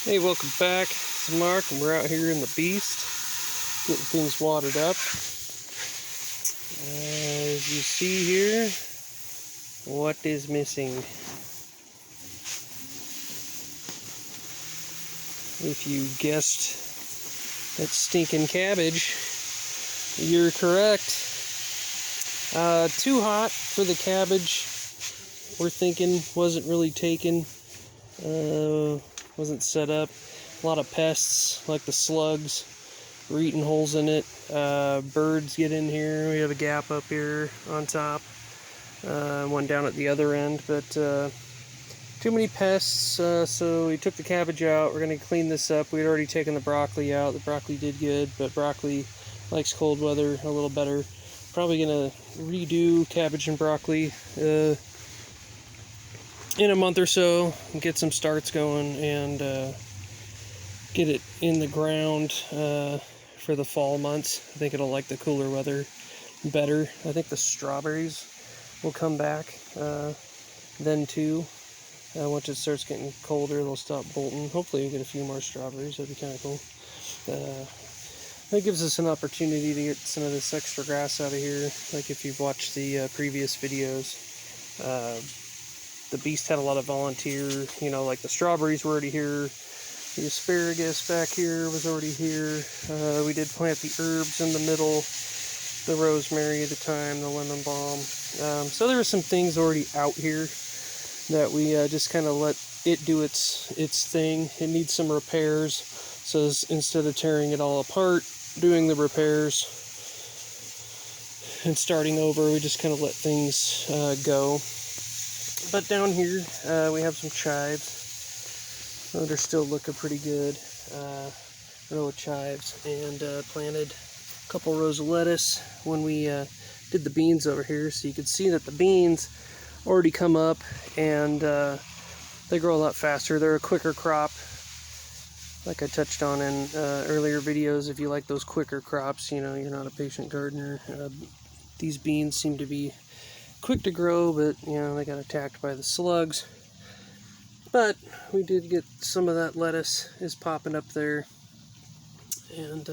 Hey, welcome back. It's Mark, and we're out here in the Beast, getting things watered up. As you see here, what is missing? If you guessed that stinking cabbage, you're correct. Too hot for the cabbage. We're thinking wasn't really taken. Wasn't set up. A lot of pests like the slugs were eating holes in it. Birds get in here. We have a gap up here on top. One down at the other end, but too many pests, so we took the cabbage out. We're going to clean this up. We had already taken the broccoli out. The broccoli did good, but broccoli likes cold weather a little better. Probably going to redo cabbage and broccoli in a month or so, and get some starts going and get it in the ground for the fall months. I think it'll like the cooler weather better. I think the strawberries will come back then too. Once it starts getting colder, they'll stop bolting. Hopefully we get a few more strawberries. That'd be kind of cool. That gives us an opportunity to get some of this extra grass out of here. Like if you've watched the previous videos, the Beast had a lot of volunteer, like the strawberries were already here. The asparagus back here was already here. We did plant the herbs in the middle, the rosemary, the thyme, the lemon balm. So there were some things already out here that we just kind of let it do its thing. It needs some repairs. So instead of tearing it all apart, doing the repairs and starting over, we just kind of let things go. But down here, we have some chives. They're still looking pretty good. Row of chives, and planted a couple rows of lettuce when we did the beans over here. So you can see that the beans already come up, and they grow a lot faster. They're a quicker crop, like I touched on in earlier videos. If you like those quicker crops, you're not a patient gardener. These beans seem to be quick to grow, but they got attacked by the slugs. But we did get some of that lettuce is popping up there, and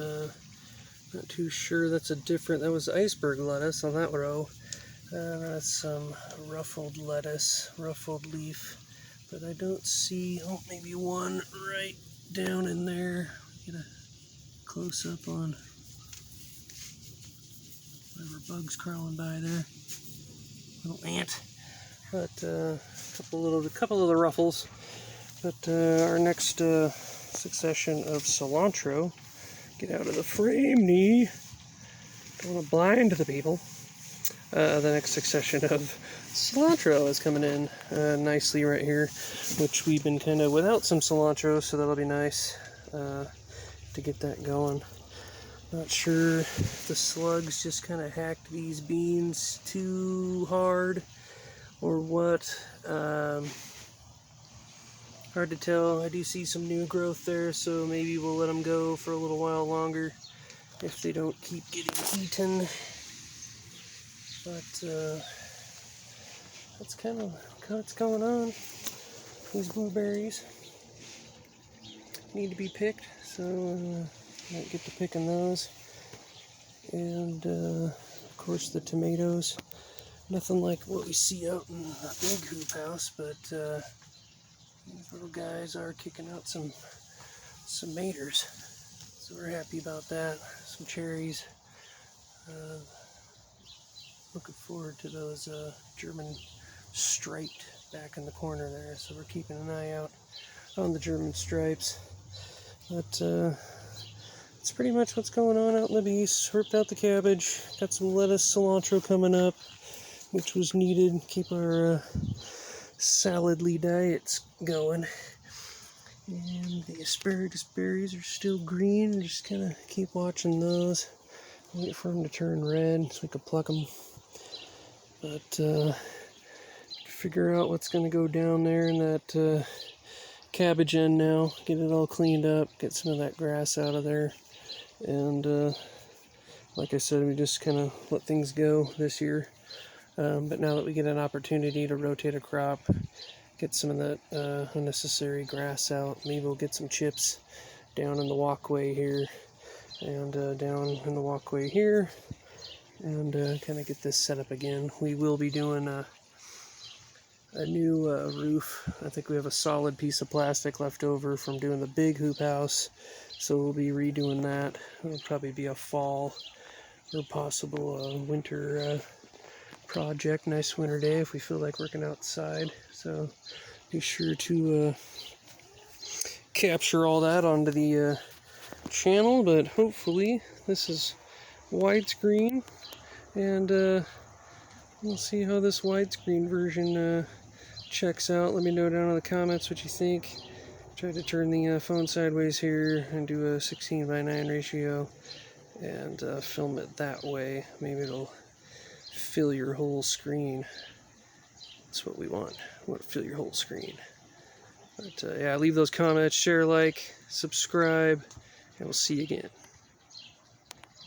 not too sure that's that was iceberg lettuce on that row. That's some ruffled lettuce, ruffled leaf, but I don't see, maybe one right down in there. Get a close up on whatever bug's crawling by there. Little ant, but a couple of the ruffles. But our next succession of cilantro, get out of the frame, knee. Don't want to blind the people. The next succession of cilantro is coming in nicely right here, which we've been kind of without some cilantro, so that'll be nice to get that going. Not sure if the slugs just kind of hacked these beans too hard or what. Hard to tell. I do see some new growth there, so maybe we'll let them go for a little while longer if they don't keep getting eaten. But that's kind of what's going on. These blueberries need to be picked, so might get to picking those. And of course the tomatoes. Nothing like what we see out in the big hoop house, but these little guys are kicking out some tomatoes, so we're happy about that. Some cherries. Looking forward to those German striped back in the corner there, so we're keeping an eye out on the German stripes. But it's pretty much what's going on out in the Beast. Ripped out the cabbage, got some lettuce, cilantro coming up, which was needed. Keep our saladly diets going. And the asparagus berries are still green. Just kind of keep watching those. Wait for them to turn red so we can pluck them. But figure out what's going to go down there in that cabbage end now. Get it all cleaned up. Get some of that grass out of there. And like I said, we just kind of let things go this year. But now that we get an opportunity to rotate a crop, get some of that unnecessary grass out. Maybe we'll get some chips down in the walkway here, and down in the walkway here, and kind of get this set up again. We will be doing a new roof. I think we have a solid piece of plastic left over from doing the big hoop house, so we'll be redoing that. It'll probably be a fall or possible winter project. Nice winter day if we feel like working outside, so be sure to capture all that onto the channel. But hopefully this is widescreen, and we'll see how this widescreen version checks out. Let me know down in the comments what you think. Try to turn the phone sideways here and do a 16:9 ratio and film it that way. Maybe it'll fill your whole screen. That's what we want. We want to fill your whole screen. But yeah, leave those comments, share, like, subscribe, and we'll see you again.